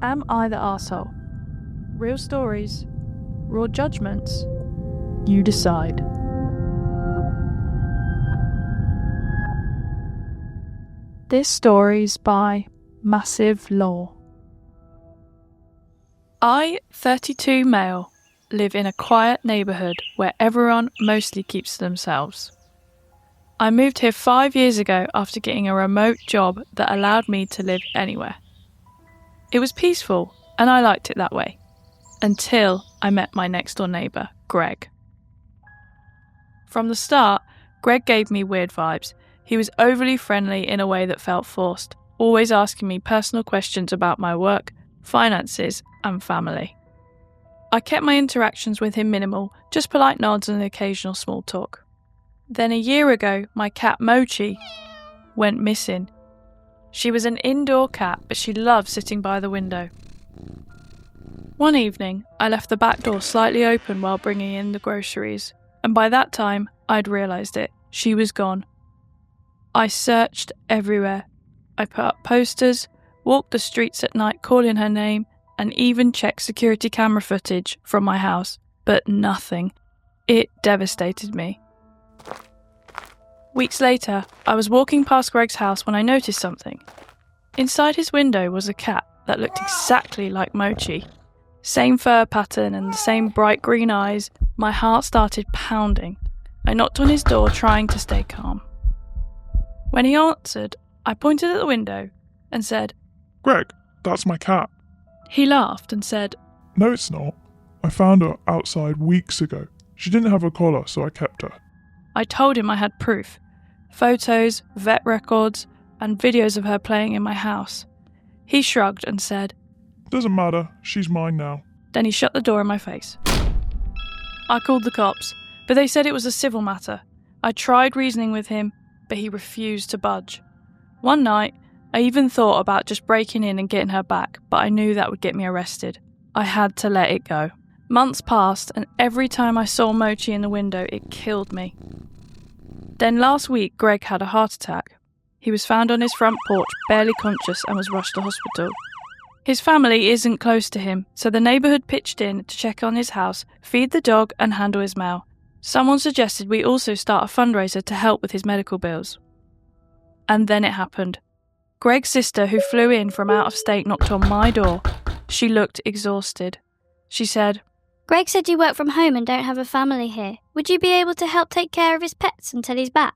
Am I the arsehole? Real stories, raw judgments. You decide. This story's by Massive Law. I, 32 male, live in a quiet neighbourhood where everyone mostly keeps to themselves. I moved here 5 years ago after getting a remote job that allowed me to live anywhere. It was peaceful, and I liked it that way, until I met my next-door neighbour, Greg. From the start, Greg gave me weird vibes. He was overly friendly in a way that felt forced, always asking me personal questions about my work, finances, and family. I kept my interactions with him minimal, just polite nods and occasional small talk. Then a year ago, my cat Mochi went missing. She was an indoor cat, but she loved sitting by the window. One evening, I left the back door slightly open while bringing in the groceries, and by that time, I'd realised it. She was gone. I searched everywhere. I put up posters, walked the streets at night calling her name, and even checked security camera footage from my house, but nothing. It devastated me. Weeks later, I was walking past Greg's house when I noticed something. Inside his window was a cat that looked exactly like Mochi. Same fur pattern and the same bright green eyes. My heart started pounding. I knocked on his door trying to stay calm. When he answered, I pointed at the window and said, "Greg, that's my cat." He laughed and said, "No, it's not. I found her outside weeks ago. She didn't have a collar, so I kept her." I told him I had proof. Photos, vet records, and videos of her playing in my house. He shrugged and said, "Doesn't matter, she's mine now." Then he shut the door in my face. I called the cops, but they said it was a civil matter. I tried reasoning with him, but he refused to budge. One night, I even thought about just breaking in and getting her back, but I knew that would get me arrested. I had to let it go. Months passed, and every time I saw Mochi in the window, it killed me. Then last week, Greg had a heart attack. He was found on his front porch, barely conscious, and was rushed to hospital. His family isn't close to him, so the neighbourhood pitched in to check on his house, feed the dog, and handle his mail. Someone suggested we also start a fundraiser to help with his medical bills. And then it happened. Greg's sister, who flew in from out of state, knocked on my door. She looked exhausted. She said, "Greg said you work from home and don't have a family here. Would you be able to help take care of his pets until he's back?"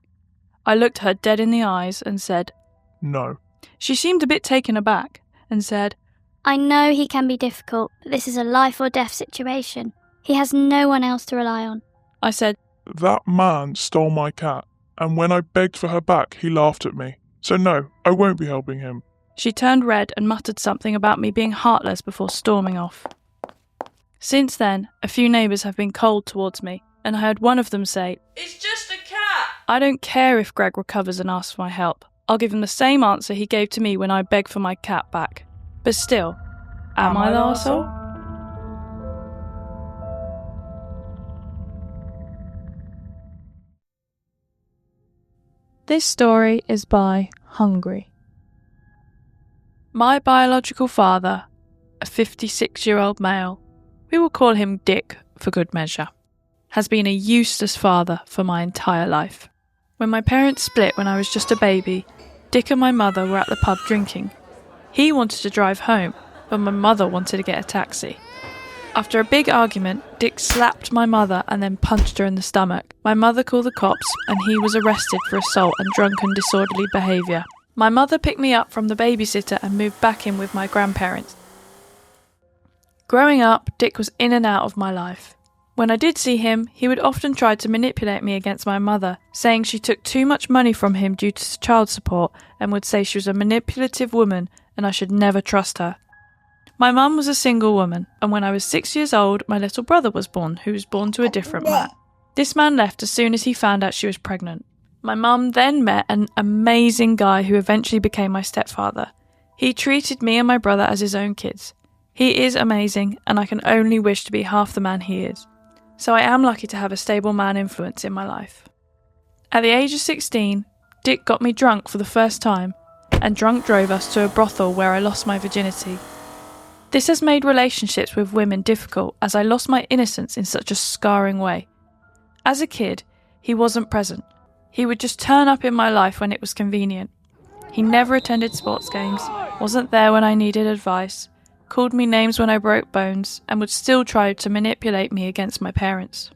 I looked her dead in the eyes and said, "No." She seemed a bit taken aback and said, "I know he can be difficult, but this is a life or death situation. He has no one else to rely on." I said, "That man stole my cat, and when I begged for her back, he laughed at me. So no, I won't be helping him." She turned red and muttered something about me being heartless before storming off. Since then, a few neighbours have been cold towards me, and I heard one of them say, "It's just a cat." I don't care if Greg recovers and asks for my help. I'll give him the same answer he gave to me when I begged for my cat back. But still, am I the arsehole? This story is by Hungry. My biological father, a 56-year-old male, we will call him Dick for good measure, has been a useless father for my entire life. When my parents split when I was just a baby, Dick and my mother were at the pub drinking. He wanted to drive home, but my mother wanted to get a taxi. After a big argument, Dick slapped my mother and then punched her in the stomach. My mother called the cops and he was arrested for assault and drunken disorderly behaviour. My mother picked me up from the babysitter and moved back in with my grandparents. Growing up, Dick was in and out of my life. When I did see him, he would often try to manipulate me against my mother, saying she took too much money from him due to child support and would say she was a manipulative woman and I should never trust her. My mum was a single woman, and when I was 6 years old, my little brother was born, who was born to a different man. This man left as soon as he found out she was pregnant. My mum then met an amazing guy who eventually became my stepfather. He treated me and my brother as his own kids. He is amazing, and I can only wish to be half the man he is. So I am lucky to have a stable man influence in my life. At the age of 16, Dick got me drunk for the first time, and drunk drove us to a brothel where I lost my virginity. This has made relationships with women difficult as I lost my innocence in such a scarring way. As a kid, he wasn't present. He would just turn up in my life when it was convenient. He never attended sports games, wasn't there when I needed advice, called me names when I broke bones, and would still try to manipulate me against my parents.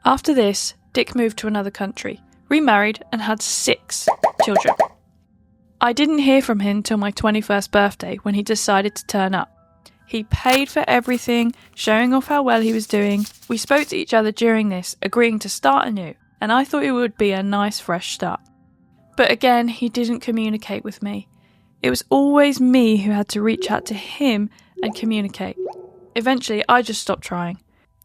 After this, Dick moved to another country, remarried, and had 6 children. I didn't hear from him till my 21st birthday when he decided to turn up. He paid for everything, showing off how well he was doing. We spoke to each other during this, agreeing to start anew, and I thought it would be a nice fresh start. But again, he didn't communicate with me. It was always me who had to reach out to him and communicate. Eventually, I just stopped trying.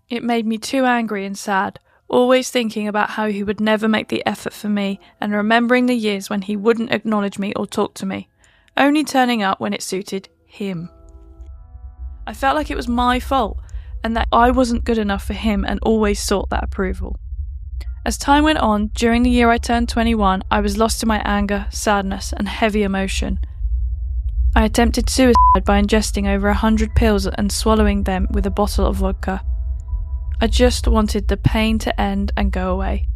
It made me too angry and sad, always thinking about how he would never make the effort for me and remembering the years when he wouldn't acknowledge me or talk to me, only turning up when it suited him. I felt like it was my fault and that I wasn't good enough for him and always sought that approval. As time went on, during the year I turned 21, I was lost in my anger, sadness, and heavy emotion. I attempted suicide by ingesting over 100 pills and swallowing them with a bottle of vodka. I just wanted the pain to end and go away.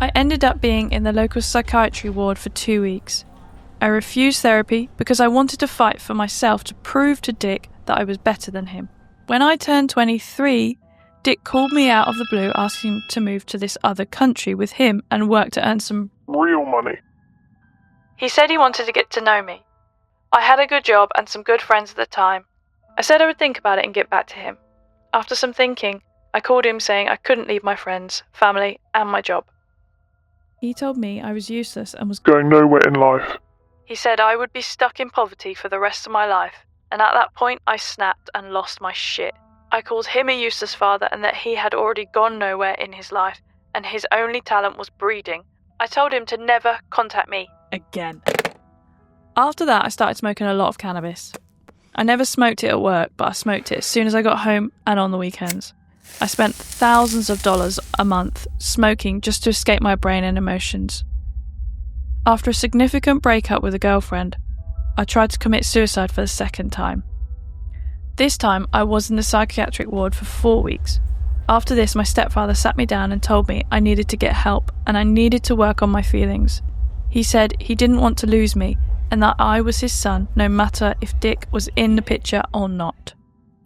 I ended up being in the local psychiatry ward for 2 weeks. I refused therapy because I wanted to fight for myself to prove to Dick that I was better than him. When I turned 23, Dick called me out of the blue asking to move to this other country with him and work to earn some Real money. He said he wanted to get to know me. I had a good job and some good friends at the time. I said I would think about it and get back to him. After some thinking, I called him saying I couldn't leave my friends, family, and my job. He told me I was useless and was Going nowhere in life. He said I would be stuck in poverty for the rest of my life, and at that point I snapped and lost my shit. I called him a useless father and that he had already gone nowhere in his life, and his only talent was breeding. I told him to never contact me again. After that, I started smoking a lot of cannabis. I never smoked it at work, but I smoked it as soon as I got home and on the weekends. I spent thousands of dollars a month smoking just to escape my brain and emotions. After a significant breakup with a girlfriend, I tried to commit suicide for the second time. This time, I was in the psychiatric ward for 4 weeks. After this, my stepfather sat me down and told me I needed to get help and I needed to work on my feelings. He said he didn't want to lose me and that I was his son no matter if Dick was in the picture or not.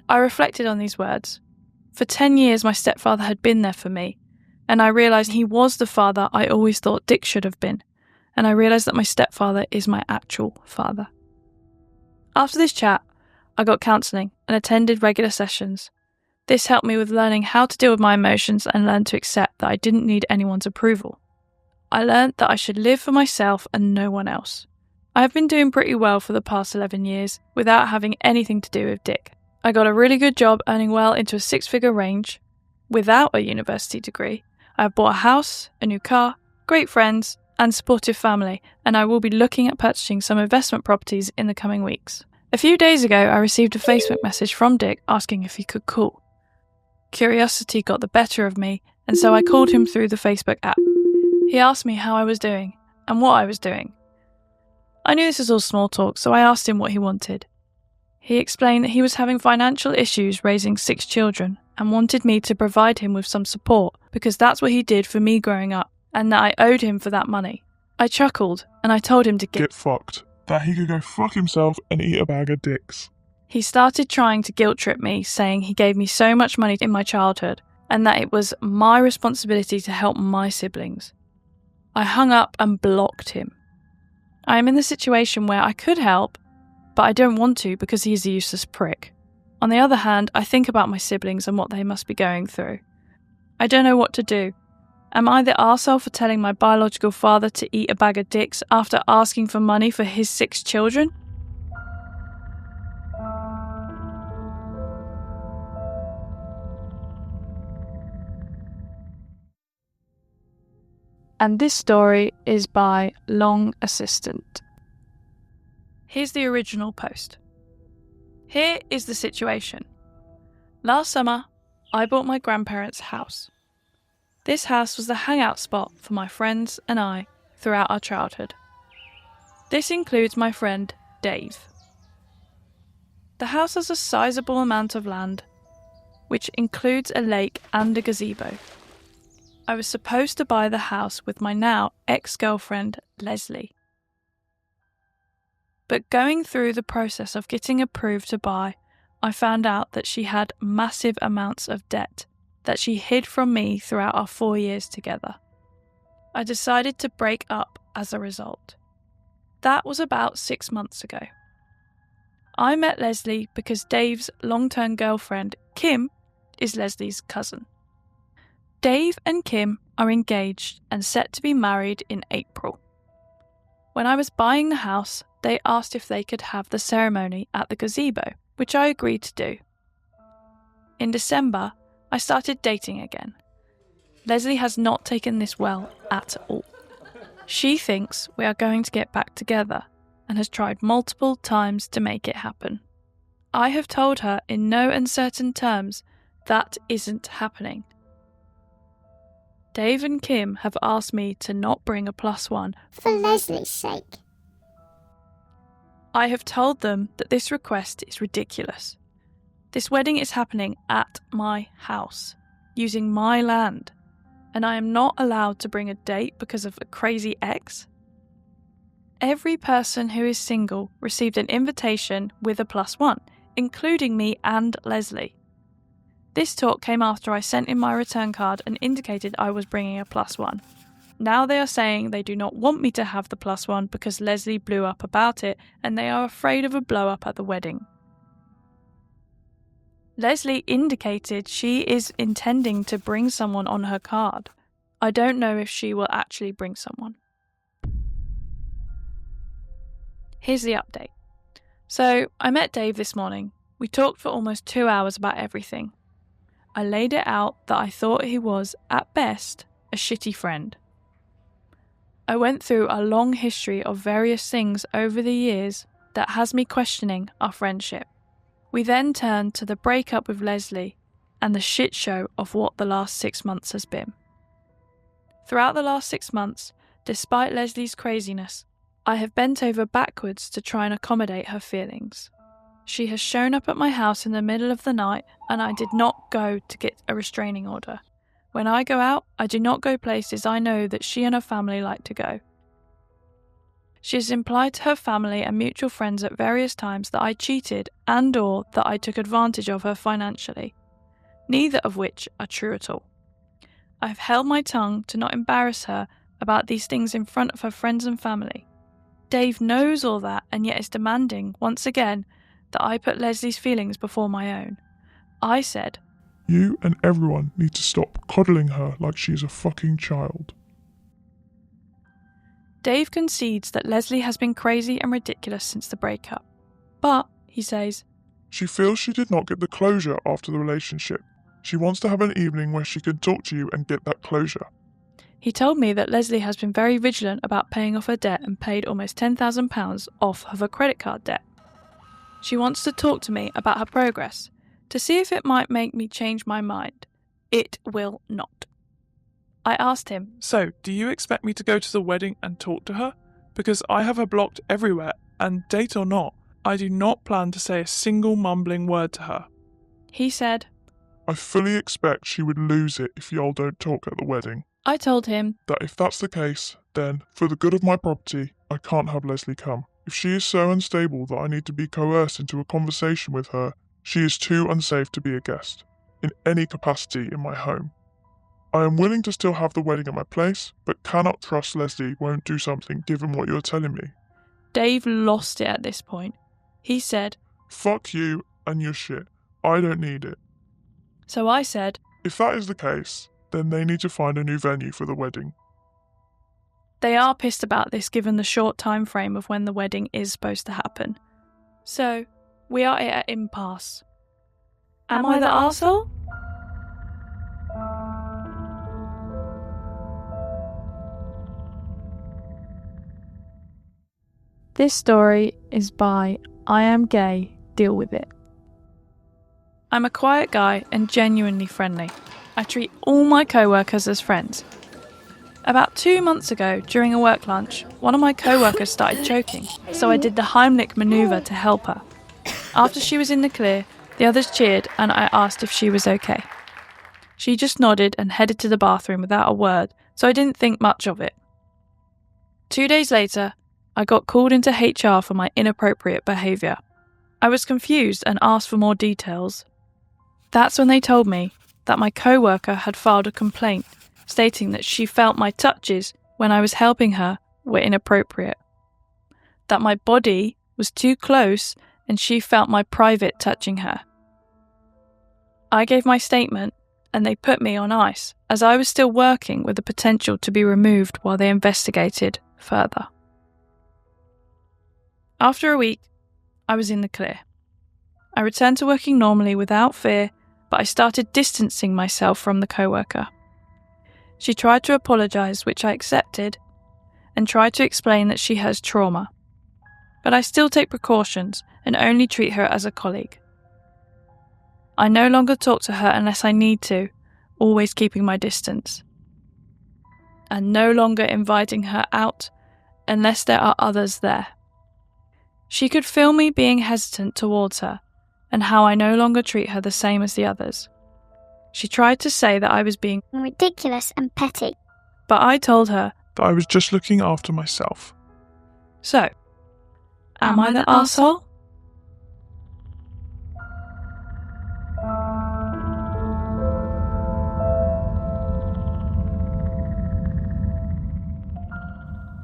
I reflected on these words. For 10 years, my stepfather had been there for me, and I realised he was the father I always thought Dick should have been, and I realised that my stepfather is my actual father. After this chat, I got counselling and attended regular sessions. This helped me with learning how to deal with my emotions and learn to accept that I didn't need anyone's approval. I learned that I should live for myself and no one else. I have been doing pretty well for the past 11 years without having anything to do with Dick. I got a really good job earning well into a 6-figure range without a university degree. I have bought a house, a new car, great friends, and supportive family, and I will be looking at purchasing some investment properties in the coming weeks. A few days ago, I received a Facebook message from Dick asking if he could call. Curiosity got the better of me, and so I called him through the Facebook app. He asked me how I was doing and what I was doing. I knew this was all small talk, so I asked him what he wanted. He explained that he was having financial issues raising 6 children and wanted me to provide him with some support because that's what he did for me growing up and that I owed him for that money. I chuckled and I told him to Get fucked. That he could go fuck himself and eat a bag of dicks. He started trying to guilt trip me, saying he gave me so much money in my childhood and that it was my responsibility to help my siblings. I hung up and blocked him. I am in the situation where I could help, but I don't want to because he's a useless prick. On the other hand, I think about my siblings and what they must be going through. I don't know what to do. Am I the arsehole for telling my biological father to eat a bag of dicks after asking for money for his 6 children? And this story is by Long Assistant. Here's the original post. Here is the situation. Last summer, I bought my grandparents' house. This house was the hangout spot for my friends and I throughout our childhood. This includes my friend Dave. The house has a sizable amount of land, which includes a lake and a gazebo. I was supposed to buy the house with my now ex-girlfriend, Leslie. But going through the process of getting approved to buy, I found out that she had massive amounts of debt that she hid from me throughout our 4 years together. I decided to break up as a result. That was about 6 months ago. I met Leslie because Dave's long-term girlfriend, Kim, is Leslie's cousin. Dave and Kim are engaged and set to be married in April. When I was buying the house, they asked if they could have the ceremony at the gazebo, which I agreed to do. In December, I started dating again. Leslie has not taken this well at all. She thinks we are going to get back together and has tried multiple times to make it happen. I have told her in no uncertain terms that isn't happening. Dave and Kim have asked me to not bring a +1 for Leslie's sake. I have told them that this request is ridiculous. This wedding is happening at my house, using my land, and I am not allowed to bring a date because of a crazy ex. Every person who is single received an invitation with a +1, including me and Leslie. This talk came after I sent in my return card and indicated I was bringing a +1. Now they are saying they do not want me to have the +1 because Leslie blew up about it and they are afraid of a blow-up at the wedding. Leslie indicated she is intending to bring someone on her card. I don't know if she will actually bring someone. Here's the update. So, I met Dave this morning. We talked for almost 2 hours about everything. I laid it out that I thought he was, at best, a shitty friend. I went through a long history of various things over the years that has me questioning our friendship. We then turned to the breakup with Leslie and the shit show of what the last 6 months has been. Throughout the last 6 months, despite Leslie's craziness, I have bent over backwards to try and accommodate her feelings. She has shown up at my house in the middle of the night and I did not go to get a restraining order. When I go out, I do not go places I know that she and her family like to go. She has implied to her family and mutual friends at various times that I cheated and/or that I took advantage of her financially, neither of which are true at all. I have held my tongue to not embarrass her about these things in front of her friends and family. Dave knows all that and yet is demanding, once again, that I put Leslie's feelings before my own. I said, You and everyone need to stop coddling her like she's a fucking child. Dave concedes that Leslie has been crazy and ridiculous since the breakup. But, he says, She feels she did not get the closure after the relationship. She wants to have an evening where she can talk to you and get that closure. He told me that Leslie has been very vigilant about paying off her debt and paid almost £10,000 off of her credit card debt. She wants to talk to me about her progress, to see if it might make me change my mind. It will not. I asked him, So, do you expect me to go to the wedding and talk to her? Because I have her blocked everywhere, and date or not, I do not plan to say a single mumbling word to her. He said, I fully expect she would lose it if y'all don't talk at the wedding. I told him That if that's the case, then, for the good of my property, I can't have Leslie come. If she is so unstable that I need to be coerced into a conversation with her, she is too unsafe to be a guest, in any capacity in my home. I am willing to still have the wedding at my place, but cannot trust Leslie won't do something given what you're telling me. Dave lost it at this point. He said, Fuck you and your shit. I don't need it. So I said, If that is the case, then they need to find a new venue for the wedding. They are pissed about this given the short time frame of when the wedding is supposed to happen. So, we are at an impasse. Am I the arsehole? This story is by I Am Gay, Deal With It. I'm a quiet guy and genuinely friendly. I treat all my co-workers as friends. About 2 months ago, during a work lunch, one of my co-workers started choking, so I did the Heimlich manoeuvre to help her. After she was in the clear, the others cheered and I asked if she was okay. She just nodded and headed to the bathroom without a word, so I didn't think much of it. 2 days later, I got called into HR for my inappropriate behaviour. I was confused and asked for more details. That's when they told me that my co-worker had filed a complaint stating that she felt my touches when I was helping her were inappropriate, that my body was too close and she felt my private touching her. I gave my statement and they put me on ice as I was still working with the potential to be removed while they investigated further. After a week, I was in the clear. I returned to working normally without fear, but I started distancing myself from the co-worker. She tried to apologise, which I accepted, and tried to explain that she has trauma. But I still take precautions and only treat her as a colleague. I no longer talk to her unless I need to, always keeping my distance. And no longer inviting her out unless there are others there. She could feel me being hesitant towards her and how I no longer treat her the same as the others. She tried to say that I was being ridiculous and petty, but I told her that I was just looking after myself. So, am I the arsehole?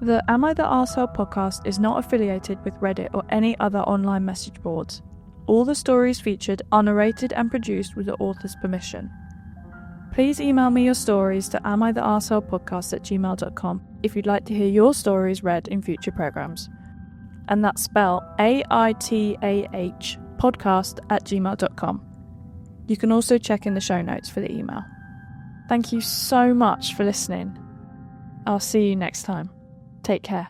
The Am I the Arsehole podcast is not affiliated with Reddit or any other online message boards. All the stories featured are narrated and produced with the author's permission. Please email me your stories to amithearseholepodcast@gmail.com if you'd like to hear your stories read in future programmes. And that's spelled AITAH podcast@gmail.com. You can also check in the show notes for the email. Thank you so much for listening. I'll see you next time. Take care.